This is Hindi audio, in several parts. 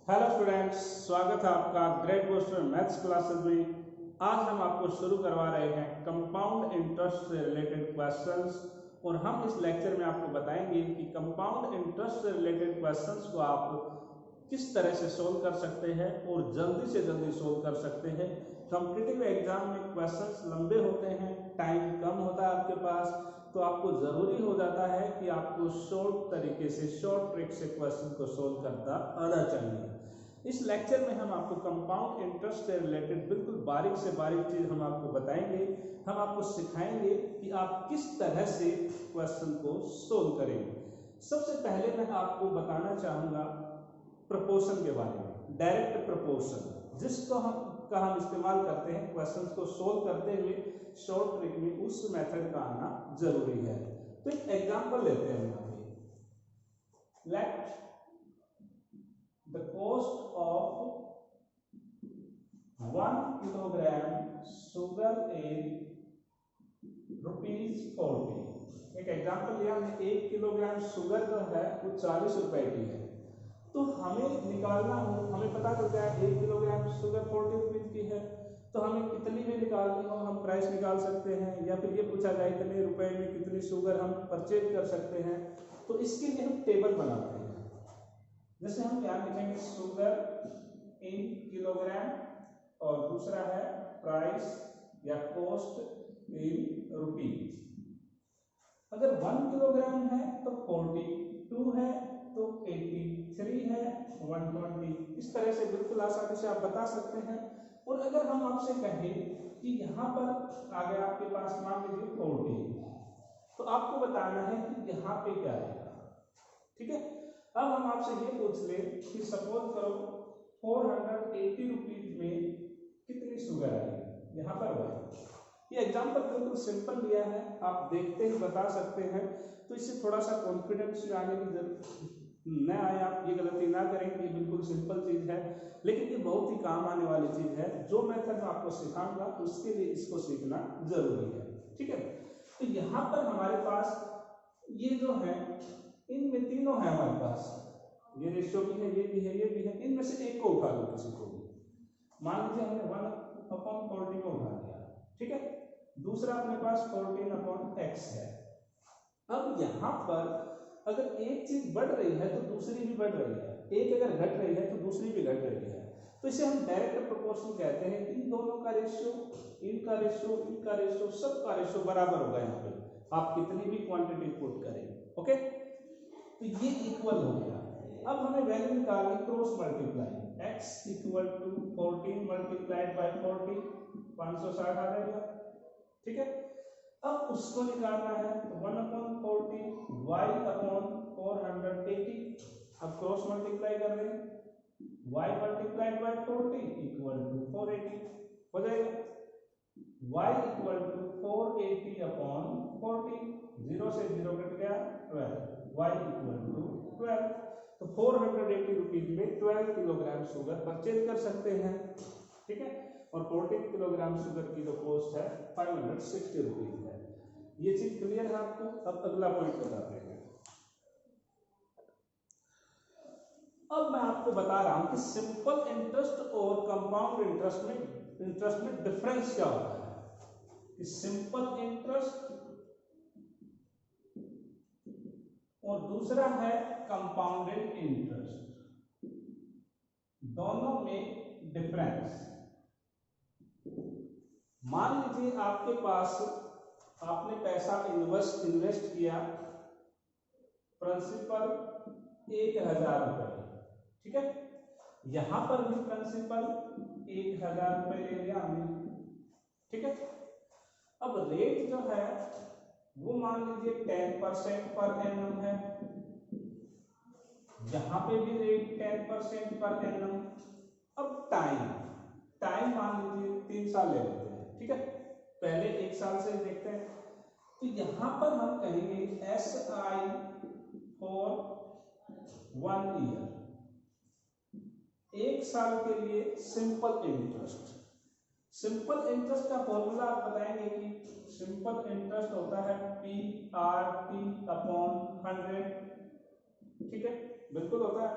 हेलो स्टूडेंट्स, स्वागत है आपका ग्रेड बूस्टर मैथ्स क्लासेस में। आज हम आपको शुरू करवा रहे हैं कंपाउंड इंटरेस्ट से रिलेटेड क्वेश्चंस और हम इस लेक्चर में आपको बताएंगे कि कंपाउंड इंटरेस्ट से रिलेटेड क्वेश्चंस को आप किस तरह से सोल्व कर सकते हैं और जल्दी से जल्दी सोल्व कर सकते हैं। कॉम्पिटिटिव एग्जाम में क्वेश्चंस लंबे होते हैं, टाइम कम होता है आपके पास, तो आपको ज़रूरी हो जाता है कि आपको शॉर्ट तरीके से, शॉर्ट ट्रिक से क्वेश्चन को सोल्व करना आना चाहिए। इस लेक्चर में हम आपको कंपाउंड इंटरेस्ट से रिलेटेड बिल्कुल बारीक से बारीक चीज़ हम आपको बताएंगे। हम आपको सिखाएंगे कि आप किस तरह से क्वेश्चन को सोल्व करेंगे। सबसे पहले मैं आपको बताना चाहूँगा प्रपोर्शन के बारे में। डायरेक्ट प्रपोर्शन जिसको हम इस्तेमाल करते हैं क्वेश्चंस को सोल्व करते हुए शॉर्ट ट्रिक में, उस मेथड का आना जरूरी है। तो एक एग्जांपल लेते हैं यहाँ पे। Let the cost of 1 kilogram sugar is ₹40। एक एग्जांपल लिया हमने, 1 किलोग्राम शुगर जो है वो 40 रुपए की है। तो हमें निकालना हो, हमें पता चलता है 1 किलोग्राम शुगर 40 रुपीज की है, तो हमें कितनी भी निकालनी हो हम प्राइस निकाल सकते हैं, या फिर ये पूछा जाए इतने रुपए में कितनी शुगर हम परचेज कर सकते हैं। तो इसके लिए हम टेबल बनाते हैं। जैसे हम क्या लिखेंगे, शुगर इन किलोग्राम और दूसरा है प्राइस या कॉस्ट इन रुपीज। अगर 1 किलोग्राम है तो 42 है, तो 83 है, 120। इस तरह से बिल्कुल आसानी से आप बता सकते हैं। और अगर हम आपसे कहें कि यहाँ पर आ गया आपके पास, मान लीजिए 40, तो आपको बताना है कि यहाँ पे क्या आएगा। ठीक है, अब हम आपसे ये पूछ ले कि सपोज करो 480 रुपीज में कितनी शुगर आएगी, यहाँ पर आएगी। ये एग्जाम्पल बिल्कुल सिंपल लिया है, आप देखते ही बता सकते हैं। तो इससे थोड़ा सा कॉन्फिडेंस आने की जरूरत न आए, आप ये गलती ना करें कि बिल्कुल सिंपल चीज़ है, लेकिन ये बहुत ही काम आने वाली चीज़ है। जो मेथड मैं आपको सिखाऊंगा उसके लिए इसको सीखना जरूरी है। ठीक है, तो यहाँ पर हमारे पास ये जो है, इनमें तीनों है हमारे पास, ये रेशियो भी है, ये भी है, ये भी है। इनमें से एक को उठा लो, किसी को भी। मान लीजिए हमने 1/40 को उठा लिया। ठीक है, दूसरा अपने पास 14/x है। अब यहाँ पर अगर एक चीज बढ़ रही है तो दूसरी भी बढ़ रही है, एक अगर घट रही है तो दूसरी भी घट रही है। तो इसे हम डायरेक्ट प्रोपोर्शन कहते हैं। इन दोनों का रेशियो, इनका रेशियो, इनका रेशियो, सबका रेशियो बराबर होगा। यहाँ पे आप कितनी भी क्वांटिटी पुट करें, ओके, तो ये इक्वल हो गया। अब हमें वैल्यू निकालनी, cross multiply, x equal to 14 multiplied by 40, 560 आ जाएगा। ठीक है, अब उसको निकालना है, तो 1/40 y अपॉन 480। अब क्रॉस मल्टीप्लाई कर दें, y multiplied by 40 equal to 480 हो जाएगा। y इक्वल टू 480 अपॉन 40, 0 से 0 कट गया, 12, y इक्वल टू 12। तो 480 रुपीज में 12 किलोग्राम शुगर परचेज कर सकते हैं। ठीक है, और 14 किलोग्राम शुगर की जो कॉस्ट है 560 रुपीज है। ये चीज क्लियर है आपको? अब अगला पॉइंट बताते हैं। अब मैं आपको बता रहा हूं कि सिंपल इंटरेस्ट और कंपाउंड इंटरेस्ट में डिफरेंस क्या होता है। कि सिंपल इंटरेस्ट और दूसरा है कंपाउंडेड इंटरेस्ट, दोनों में डिफरेंस। मान लीजिए आपके पास, आपने पैसा इन्वेस्ट किया, प्रिंसिपल 1000 रुपए। ठीक है, यहां पर भी प्रिंसिपल 1000 रुपए ले लिया हमने। ठीक है, अब रेट जो है वो मान लीजिए 10% पर एनम है, यहां पे भी रेट 10% पर एनम। अब टाइम मान लीजिए 3 साल ले लेते हैं। ठीक है, पहले 1 साल से देखते हैं। तो यहां पर हम कहेंगे SI फॉर 1 ईयर, 1 साल के लिए सिंपल इंटरेस्ट। सिंपल इंटरेस्ट का फॉर्मूला आप बताएंगे कि सिंपल इंटरेस्ट होता है PRT अपॉन 100। ठीक है, बिल्कुल होता है।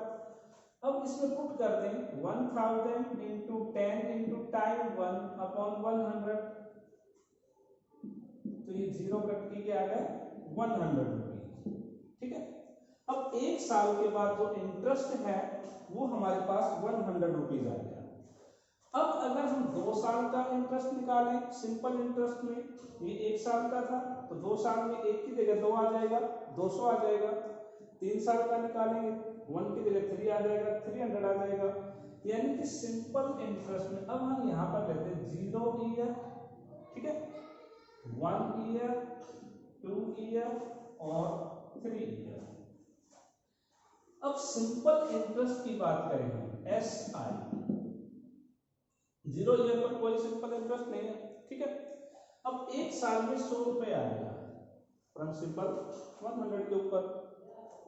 अब इसमें पुट कर दें 1000 इंटू 10 इंटू टाइम 1/100, तो ये 0 कट के आ गया 100 रुपीज। ठीक है, अब 1 साल के बाद जो इंटरेस्ट है वो हमारे पास 100 रुपीज आ गया। अब अगर हम 2 साल का इंटरेस्ट निकालें सिंपल इंटरेस्ट में, ये 1 साल का था तो 2 साल में 1 की जगह 2 आ जाएगा, 200 आ जाएगा। 3 साल का निकालेंगे 1 की जगह 3 आ जाएगा, 300 आ जाएगा। यानी कि सिंपल इंटरेस्ट में अब हम यहाँ पर लेते हैं 0 ईयर, ठीक है, 1 ईयर, 2 ईयर और 3 ईयर। अब सिंपल इंटरेस्ट की बात करें हम SI, 0 ईयर पर कोई सिंपल इंटरेस्ट नहीं है। ठीक है, अब 1 साल में 100 रुपए आएगा प्रिंसिपल 100 के ऊपर,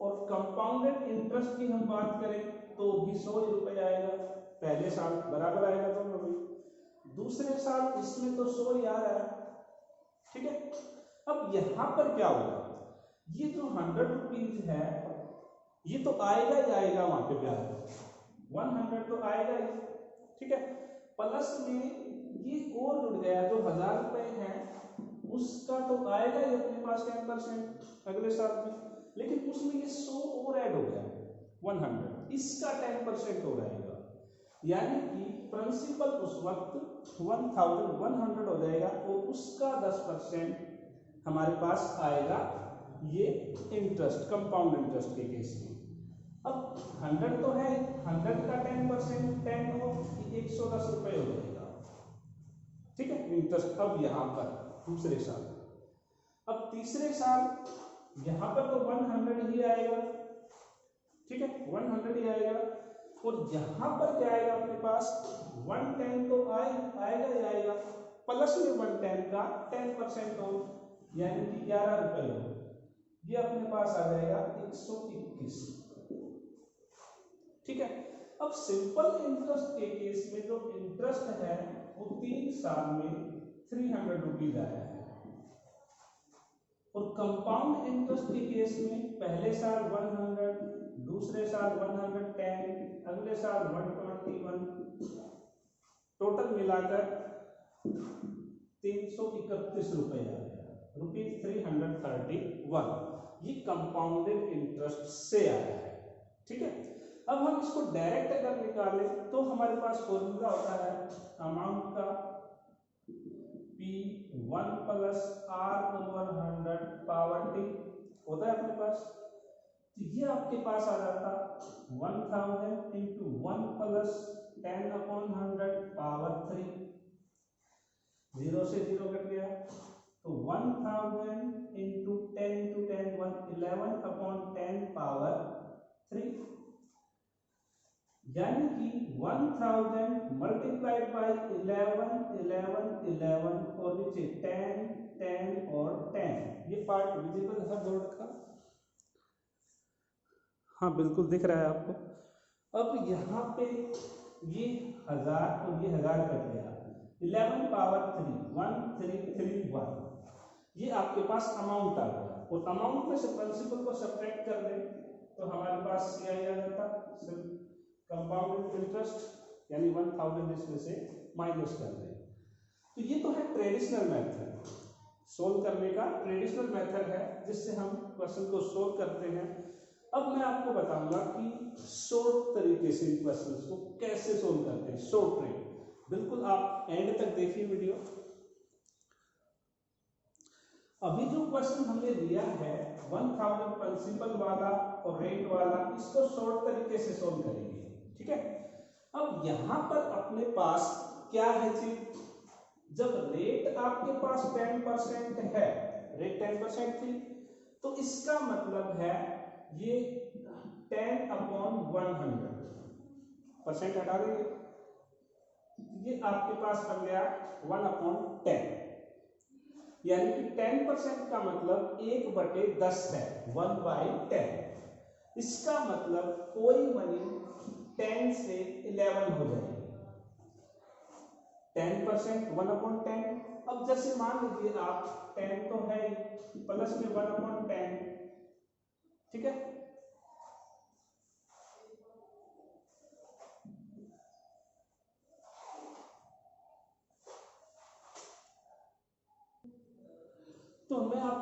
और कंपाउंडेड इंटरेस्ट की हम बात करें तो भी 100 रुपए आएगा। पहले साल बराबर आएगा दोनों में, दूसरे साल इसमें तो 100 ही आ रहा है। ठीक है, अब यहां पर क्या होगा, ये जो 100 रुपीज है ये तो आएगा ही आएगा, वहां पे ब्याज 100 तो आएगा ही। ठीक है, प्लस में ये और जुड़ गया जो 1000 रुपए है उसका तो आएगा ही अपने पास 10% अगले साल में, लेकिन उसमें ये 100 और ऐड हो गया 100, इसका 10% हो जाएगा। यानी कि प्रिंसिपल उस वक्त 1100 हो जाएगा और उसका 10% हमारे पास आएगा ये इंटरेस्ट, कंपाउंड इंटरेस्ट के केस में। अब 100 तो है, 100 का 10%, 10 हो 110 रुपए हो जाएगा। ठीक है, इंटरेस्ट अब यहां पर दूसरे साल। अब तीसरे साल यहां पर तो 100 ही आएगा। ठीक है, 100 ही आएगा, और यहां पर क्या आएगा अपने पास 110 तो आएगा ही आएगा, प्लस में 110 का 10% हो, यानी कि 11 रुपए हो, ये अपने पास आ जाएगा 121। ठीक है, अब सिंपल इंटरेस्ट के केस में जो इंटरेस्ट है वो 3 साल में 300 रुपीज आया है, और कंपाउंड इंटरेस्ट के केस में पहले साल 100, दूसरे साल 110, अगले साल 121, टोटल मिलाकर 331 रुपए आ गया, ₹331। ये कंपाउंडेड इंटरेस्ट से आया है। ठीक है, अब हम इसको डायरेक्ट अगर निकालें तो हमारे पास फॉर्मूला होता है अमाउंट का P1 plus R/100 power T होता है अपने पास, तो ये आपके पास आ जाता 1000 इंटू 1 प्लस 10/100 पावर 3, 0 से 0 कट गया, तो 1000 इंटू 10 इंटू 10 11/10 पावर 3, यानी कि 1000 मल्टीप्लाइड बाई 11 11 11 और नीचे 10 10 और 10। ये पार्ट विजिबल है बोर्ड का? हाँ बिल्कुल दिख रहा है आपको। अब यहाँ पे ये 1000 और ये 1000 कट गया, 11 पावर 3 1331, ये आपके पास अमाउंट आ गया, और अमाउंट में से प्रिंसिपल को सब्ट्रैक्ट कर दें तो हमारे पास CI आ जाता, कंपाउंड इंटरेस्ट, यानी 1000 इसमें से माइनस कर दें। तो ये तो है ट्रेडिशनल मेथड, सोल्व करने का ट्रेडिशनल मेथड है जिससे हम क्वेश्चन को सोल्व करते हैं। अब मैं आपको बताऊंगा कि शॉर्ट तरीके से क्वेश्चन को कैसे सोल्व करते हैं, शॉर्ट ट्रिक। बिल्कुल आप एंड तक देखिए वीडियो। अभी जो क्वेश्चन हमने लिया है 1000 प्रिंसिपल वाला और रेट वाला, इसको शॉर्ट तरीके से सोल्व करेंगे। ठीक है, अब यहां पर अपने पास क्या है चीज, जब रेट आपके पास 10% है, रेट 10% थी, तो इसका मतलब है ये 10/100 हटा देंगे, ये आपके पास बन गया 1/10, यानी कि 10% का मतलब 1/10 है, 1/10। इसका मतलब कोई मनी 10 से 11 हो जाएगी, 10% 1/10। अब जैसे मान लीजिए आप 10 तो है प्लस में 1/10, ठीक है,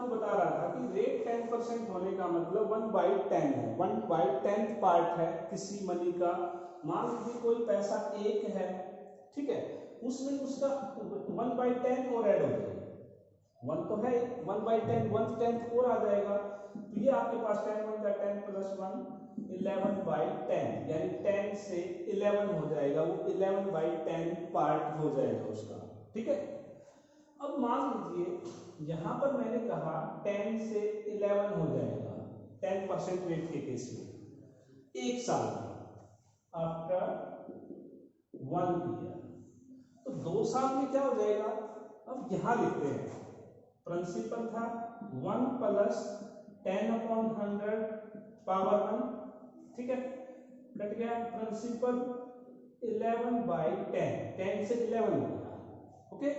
आपको बता रहा था कि रेट 10% होने का मतलब 1/10 है, 1/10 पार्ट है किसी मनी का। मान लीजिए कोई पैसा 1 है, ठीक है, उसमें उसका 1/10 और ऐड हो जाएगा। 1 तो है, 1/10 1/10 और आ जाएगा, तो ये आपके पास 10 बनता है, 10 + 1 11/10, यानी 10 से 11 हो जाएगा, वो 11/10 पार्ट हो जाएगा उसका, ठीक है। अब मान लीजिए यहाँ पर मैंने कहा 10 से 11 हो जाएगा 10% रेट के केस में 1 साल में, आफ्टर 1 ईयर। तो 2 साल में क्या हो जाएगा, अब यहाँ लिखते हैं, प्रिंसिपल था 1 + 10/100 पावर 1, ठीक है, कट गया, प्रिंसिपल 11/10, 10 से 11 हो गया, ओके।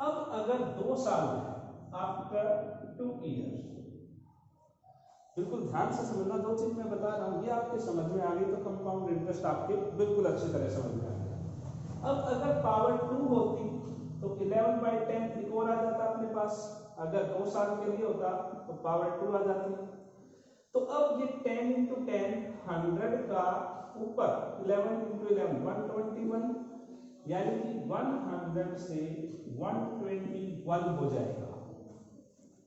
अब अगर 2 साल में, आफ्टर 2 ईयर्स, बिल्कुल ध्यान से समझना, 2 चीज मैं बता रहा हूं, ये आपके समझ में आ गई तो कंपाउंड इंटरेस्ट आपके बिल्कुल अच्छी तरह समझ में आ गया। अब अगर पावर 2 होती तो 11/10 एक और आ जाता अपने पास, अगर 2 साल के लिए होता तो पावर 2 आ जाती। तो अब ये 10 × 10 100 का ऊपर 11 × 11 121, यानी कि 100 से 121 हो जाएगा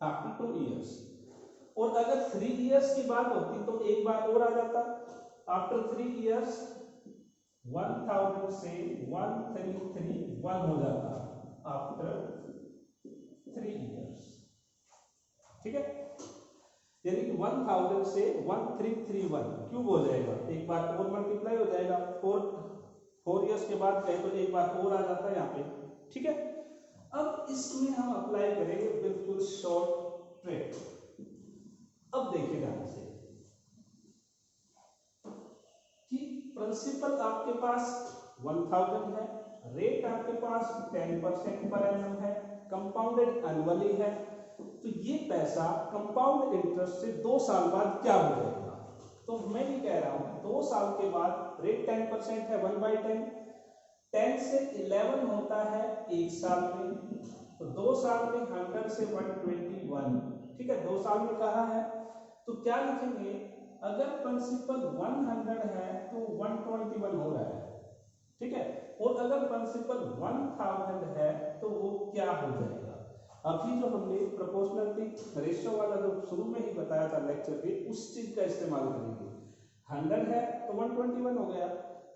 आफ्टर 2 ईयर्स। और अगर 3 ईयर्स की बात होती तो एक बार और आ जाता, आफ्टर 3 ईयर्स 1000 से 1331 हो जाता आफ्टर 3 ईयर्स, ठीक है, यानी कि 1000 से 1331 क्यूब हो जाएगा, एक बार और मल्टीप्लाई हो जाएगा, 4 ईयर्स के बाद कहे तो एक बार और आ जाता है यहाँ पे, ठीक है। अब इसमें हम अप्लाई करेंगे बिल्कुल शॉर्ट ट्रिक। अब देखिए ध्यान से कि प्रिंसिपल आपके पास 1000 है, रेट आपके पास 10% पर एनम है, कंपाउंडेड एनुअली है, तो ये पैसा कंपाउंड इंटरेस्ट से 2 साल बाद क्या हो जाएगा। तो मैं ये कह रहा हूं 2 साल के बाद रेट 10% है, 1/10, 10 से 11 होता है 1 साल में, तो 2 साल में 100 से 121, ठीक है, 2 साल में कहा है तो क्या लिखेंगे, अगर प्रिंसिपल 100 है तो 121 हो रहा है, ठीक है, और अगर प्रिंसिपल 1000 है तो वो क्या हो जाएगा। अभी जो हमने प्रोपोर्शनलिटी रेशियो वाला जो शुरू में ही बताया था लेक्चर पे, उस चीज का इस्तेमाल करेंगे। 100 है तो 121 हो गया,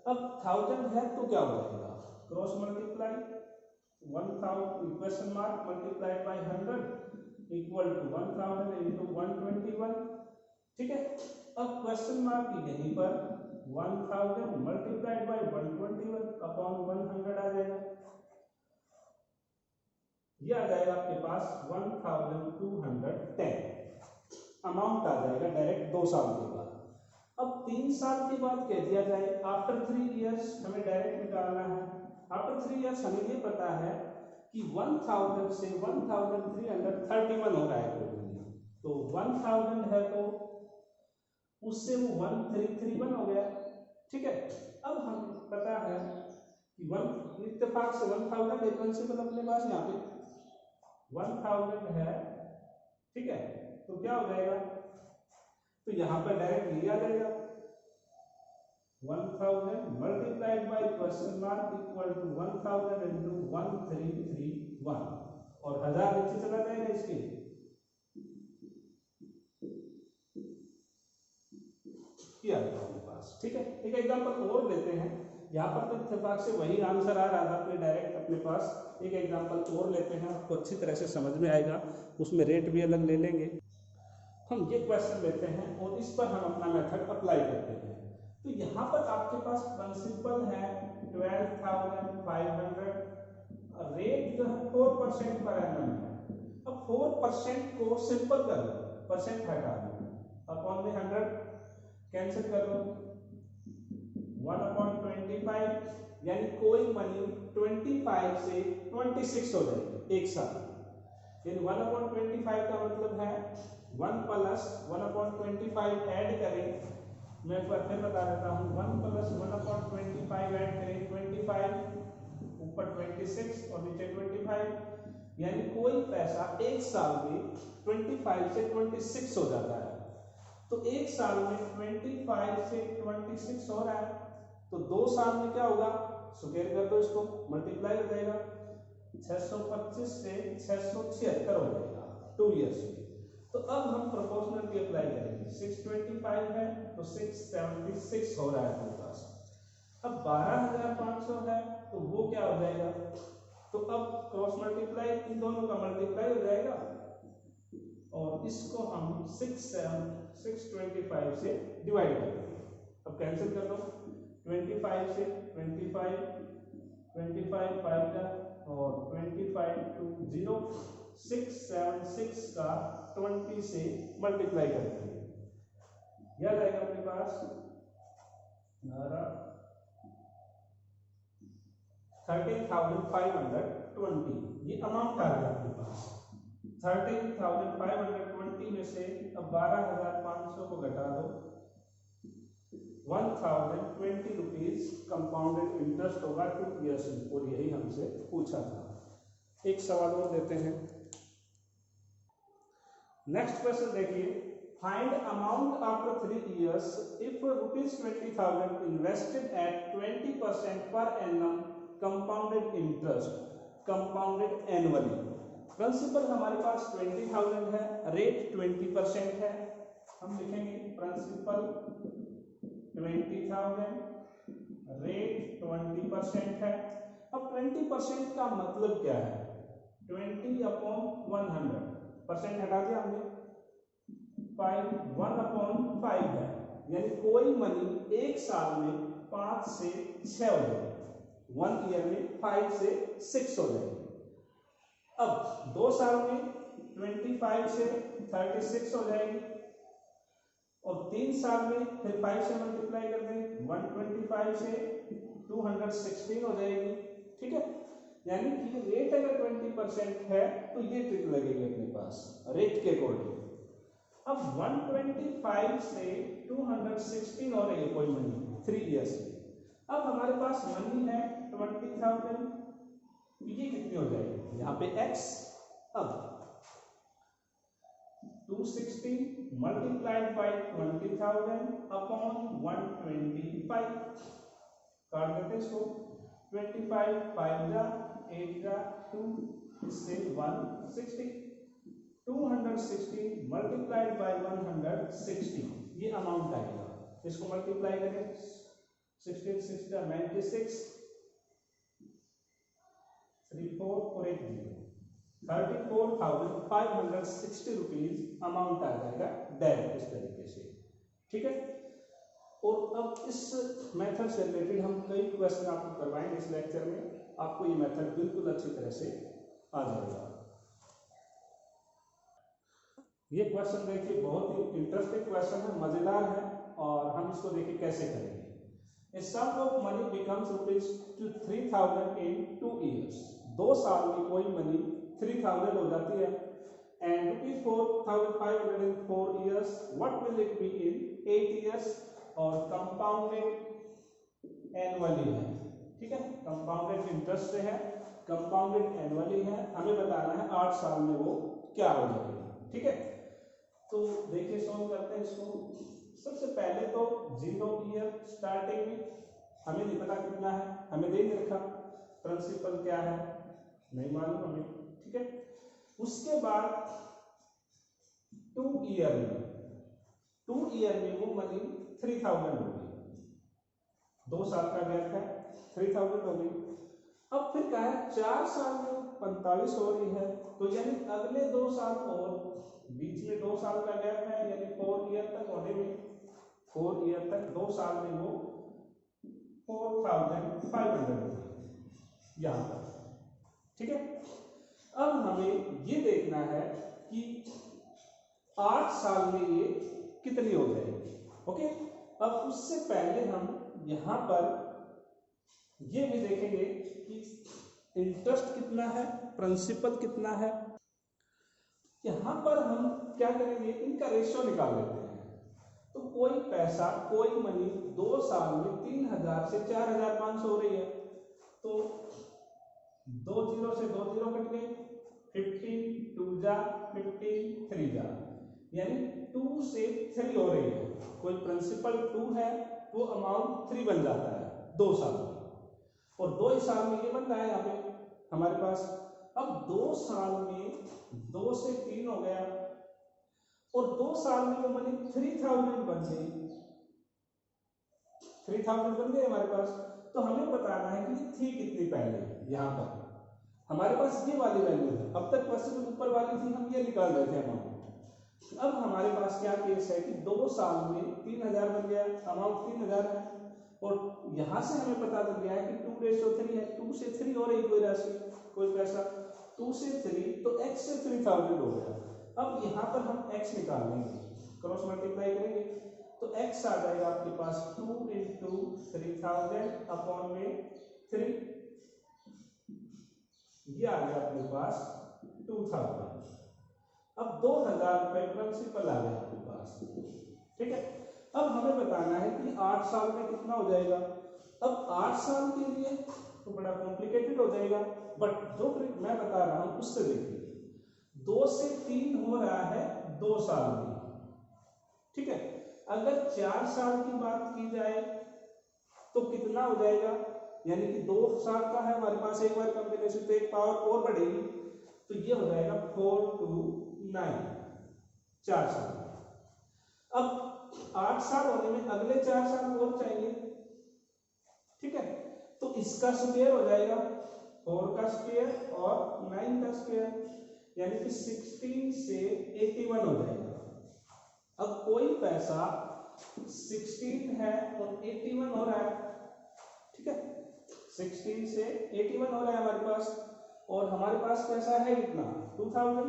अब 1000 है तो क्या हो जाएगा, cross multiply 1000 question mark multiplied by 100 equal to 1000 × 121, ठीक है। अब क्वेश्चन मार्क यहीं पर 1000 मल्टीप्लाइड बाय 121 अपॉन 100 आ जाएगा, ये आ जाएगा आपके पास 1210 अमाउंट आ जाएगा डायरेक्ट 2 साल के बाद। अब 3 साल के बाद कह दिया जाए, आफ्टर 3 ईयर्स हमें डायरेक्ट निकालना है। आफ्टर 3 ईयर्स हमें ये पता है कि 1000 से 1331 हो रहा है टोटल, तो 1000 है तो उससे वो 1331 हो गया, ठीक है। अब हम पता है कि 1 इत्तेफाक से 1000 है प्रिंसिपल अपने पास यहाँ पे 1000 है, ठीक है, तो क्या हो जाएगा, तो यहां पर डायरेक्ट लिया जाएगा 1000 multiplied by question mark equal to 1000 × 1331 और 1000 नीचे चला जाएगा इसके, किया आपके पास, ठीक है। एक एग्जांपल और लेते हैं, यहाँ पर तो इत्तेफाक से वही आंसर आ रहा था अपने डायरेक्ट अपने पास। एक एग्जांपल और लेते हैं, आपको अच्छी तरह से समझ में आएगा, उसमें रेट भी अलग ले लेंगे। हम ये क्वेश्चन लेते हैं और इस पर हम अपना मेथड अप्लाई करते हैं। तो यहाँ पर आपके पास प्रिंसिपल है 12,500, रेट जो है 4% पर एनम है। अब 4% को सिंपल कर लो, परसेंट हटा दो, अपॉन में 100 कैंसिल कर लो, 1/25, यानी कोई मनी 25 से 26 हो जाएगी एक साल, यानी 1/25 का मतलब है 1 + 1/25 ऐड करें, मैं एक बार फिर बता देता हूँ, 1 + 1/25 ऐड करें, 25 ऊपर 26 और नीचे 25, यानी कोई पैसा एक साल में 25 से 26 हो जाता है। तो एक साल में 25 से 26 हो रहा है, तो 2 साल में क्या होगा, स्क्वायर कर दो इसको, मल्टीप्लाई हो जाएगा, 625 से 676 हो जाएगा 2 इयर्स में। तो अब हम प्रोपोर्शनल अप्लाई करेंगे, 625 है तो 676 हो रहा है हमारे पास। अब 12,500 है तो वो क्या हो जाएगा, तो अब क्रॉस मल्टीप्लाई, इन दोनों का मल्टीप्लाई हो जाएगा और इसको हम 625 से डिवाइड कर देंगे। अब कैंसिल कर दो, 25 से 25 5 का और 25 2 0, 676 का 20 से मल्टीप्लाई कर देंगे, यह जाएगा अपने पास 13,520, ये अमाउंट आ गया आपके पास। 13,520 में से अब 12,500 को घटा दो, 1,020 रुपीज कंपाउंडेड इंटरेस्ट होगा 2 इयर्स में, और यही हमसे पूछा था। एक सवाल और देते हैं, नेक्स्ट क्वेश्चन देखिए, find amount after 3 years if ₹20,000 invested at 20% per annum compounded interest compounded annually. Principal हमारे पास 20,000 है, रेट 20% है, हम लिखेंगे प्रिंसिपल 20,000, रेट 20% है। अब 20% का मतलब क्या है, 20/100, परसेंट हटा दिया हमने, 1/5 है, यानी कोई मनी एक साल में 5 से 6 हो जाएगी, 1 ईयर में 5 से 6 हो जाएगी। अब 2 साल में 25 से 36 हो जाएगी, और 3 साल में फिर 5 से मल्टीप्लाई कर दें, 125 से 216 हो जाएगी, ठीक है। यानी कि रेट अगर 20% है तो ये ट्रिक लगेगी अपने पास रेट के अकॉर्डिंग। अब 125 से 216 हो रही है कोई मनी 3 इयर्स में। अब हमारे पास मनी है 20,000, ये कितनी हो जाएगी, यहाँ पे x, अब 216 मल्टीप्लाइड बाई 20,000 अपॉन 125, काट देते इसको, 25 5 जा 8 जा 2, इससे 160, 260 मल्टीप्लाइड बाई 160, ये अमाउंट आएगा। इसको मल्टीप्लाई करें, 16 6 जा 96, 3480, 34,560 रुपीज अमाउंट आ जाएगा डायरेक्ट इस तरीके से, ठीक है। और अब इस मेथड से रिलेटेड हम कई क्वेश्चन आपको करवाएंगे इस लेक्चर में, आपको ये मेथड बिल्कुल अच्छी तरह से आ जाएगा। ये क्वेश्चन देखिए बहुत ही इंटरेस्टिंग क्वेश्चन है, मजेदार है, और हम इसको देखिए कैसे करेंगे। A sum of money becomes ₹3,000 in 2 years. 2 साल में कोई मनी 3,000 हो जाती है, and ₹4,500 in 4 years. What will it be in 8 years? और कंपाउंडेड एनुअली है, ठीक है, कंपाउंडेड इंटरेस्ट से है, कंपाउंडेड एनुअली है, हमें बताना है 8 साल में वो क्या हो जाएगी, ठीक है। तो देखिए सॉल्व करते हैं इसको। सबसे पहले तो 0 ईयर स्टार्टिंग में हमें नहीं पता कितना है, हमें दे रखा, प्रिंसिपल क्या है नहीं मालूम हमें, ठीक है। उसके बाद 2 ईयर में वो मनी 3,000 हो गई, 2 साल का गैप है, 3,000 हो गई। अब फिर क्या है, 4 साल में 45 हो रही है, तो यानी अगले 2 साल और बीच में 2 साल का गैप है, यानी 4 ईयर तक होने में, 4 ईयर तक 2 साल में वो 4,500 हो गई यहाँ पर, ठीक है। अब हमें ये देखना है कि 8 साल में ये कितनी हो जाएगी, ओके। अब उससे पहले हम यहाँ पर ये भी देखेंगे कि इंटरेस्ट कितना है, प्रिंसिपल कितना है। यहाँ पर हम क्या करेंगे, इनका रेशियो निकाल लेते हैं। तो कोई पैसा, कोई मनी 2 साल में 3,000 से 4,500 हो रही है, तो 2 0 से 2 0 कट गए, 15 2 जा 15 3 जा, यानी 2 से 3 हो रही है। कोई प्रिंसिपल 2 है वो अमाउंट 3 बन जाता है 2 साल में, और 2 ही साल में ये बन रहा है यहाँ पे हमारे पास। अब 2 साल में 2 से 3 हो गया, और 2 साल में वो मनी 3000 बन गई, 3000 बन गई हमारे पास। तो हमें बताना है कि थी कितनी पहले। यहाँ पर हमारे पास ये वाली वैल्यू है, अब तक क्वेश्चन ऊपर वाली थी, हम ये निकाल रहे थे अमाउंट। अब हमारे पास क्या केस है कि 2 साल में 3000 बन गया, अमाउंट 3000 है, और यहां से हमें पता चल गया है कि 2:3 है, 2 से 3 हो रही कोई राशि, कोई पैसा, 2 से 3 तो x से 3000 हो गया। अब यहाँ पर हम x निकाल लेंगे, क्रॉस मल्टीप्लाई करेंगे, तो x आ जाएगा आपके पास 2 × 3000 अपॉन में 3, ये आ गया अपने पास 2000। अब 2000 रुपए प्रिंसिपल आ गया आपके पास, ठीक है। अब हमें बताना है कि 8 साल में कितना हो जाएगा। अब 8 साल के लिए तो बड़ा कॉम्प्लिकेटेड हो जाएगा, बट जो ट्रिक मैं बता रहा हूं उससे देखिए। 2 से 3 हो रहा है 2 साल में, ठीक है। अगर 4 साल की बात की जाए तो कितना हो जाएगा, यानी कि 2 साल का है हमारे पास, एक बार कॉम्बिनेशन तो एक पावर और बढ़ेगी, तो ये हो जाएगा 4 2 9, 4 साल। अब 8 साल होने में अगले 4 साल और चाहिए, ठीक है। तो इसका स्क्वायर हो जाएगा 4 का स्क्वायर और 9 का स्क्वायर, यानी कि 16 से 81 हो जाएगा। अब कोई पैसा 16 है और 81 हो रहा है, ठीक है, 16 से 81 हो रहा है हमारे पास, और हमारे पास पैसा है कितना 2000,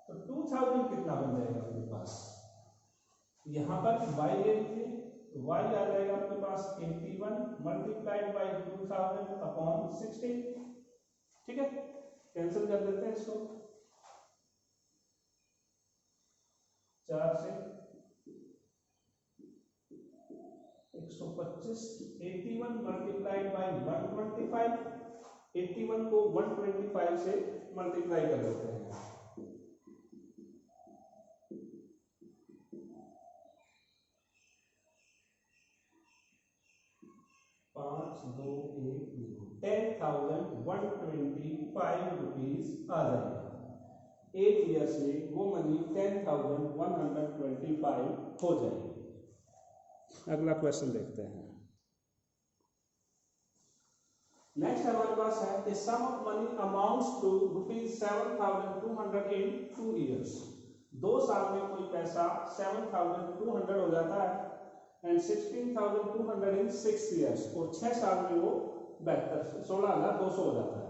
तो 2000 कितना बन जाएगा अपने पास। यहां पर y ले लीजिए, तो y आ जाएगा आपके पास 81 मल्टीप्लाइड बाई 2000 अपॉन 16, ठीक है। कैंसिल कर देते हैं इसको, 4 से 125, 81 मल्टीप्लाइड बाई 125, 81 को 125 से मल्टीप्लाई कर देते हैं, 5 2 1 0, 10,125 रुपीज आ जाएगा। 8 ईयर्स में वो मनी 10,125 हो जाएगी। अगला क्वेश्चन देखते हैं। नेक्स्ट हमारे पास है a sum of money amounts to ₹7,200 in 2 years। 2 साल में कोई पैसा 7,200 हो जाता है, एंड 16,200 in 6 years, और 6 साल में वो 16,200 हो जाता है।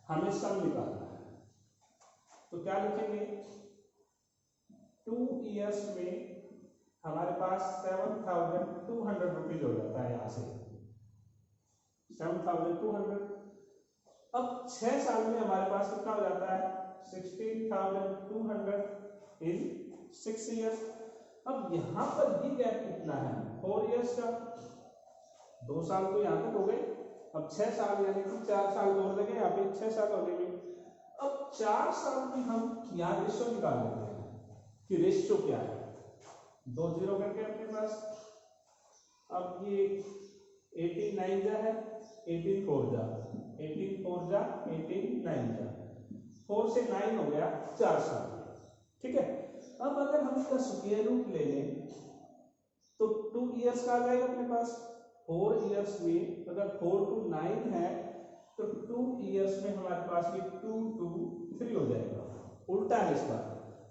हमें सम निकालना है, तो क्या लिखेंगे, 2 years में हमारे पास 7,200 रुपीज हो जाता है, यहाँ से 7,200। अब 6 साल में हमारे पास कितना हो जाता है 16,200 इन 6 years। अब यहां पर ये गैप कितना है 4 years का, 2 साल तो यहां तक हो गए, अब 6 साल यानी कि 4 साल और लगे यहाँ पे 6 साल होने में। अब 4 साल में हम यहाँ रेशियो निकाल लेते हैं कि रेशियो क्या है, 2 0 करके अपने पास। अब ये 18 9 जा है, 18 4 जा, 18 4 जा, 18 9 जा, 4 से 9 हो गया 4 साल, ठीक है। अब अगर हम इसका स्क्वायर रूट ले लें तो 2 years का आ जाएगा अपने पास। 4 years में अगर 4 to 9 है तो 2 years में हमारे पास ये 2 to 3 हो जाएगा, उल्टा है इस बार।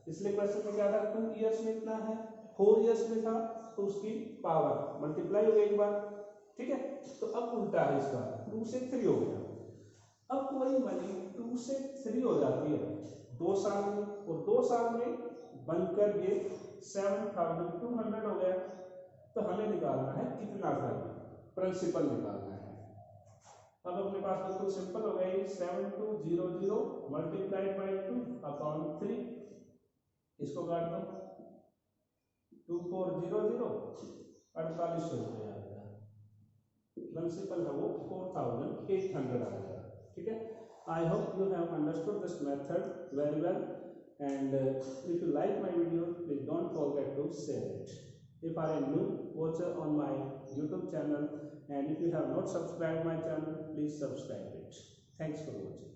पिछले क्वेश्चन में क्या था 2 years में इतना है, 4 years में था तो उसकी पावर मल्टीप्लाई हो गई एक बार, ठीक है। तो अब उल्टा है इसका, 2 से 3 हो गया। अब कोई मनी 2 से 3 हो जाती है 2 साल में, और 2 साल में बनकर ये 7,200 हो गया। तो हमें निकालना है कितना था, प्रिंसिपल निकालना है। अब अपने पास बिल्कुल सिंपल हो गया, 7200 मल्टीप्लाइड बाई 2 अपॉन 3, इसको काट दो, 2400 4800 रुपये आ गया। प्रिंसिपल है वो 4,800 आ गया, ठीक है। I hope you have understood this method very well, and if you like my video, please don't forget to share it. If you are a new watcher on my YouTube channel and if you have not subscribed my channel, please subscribe it. Thanks for watching.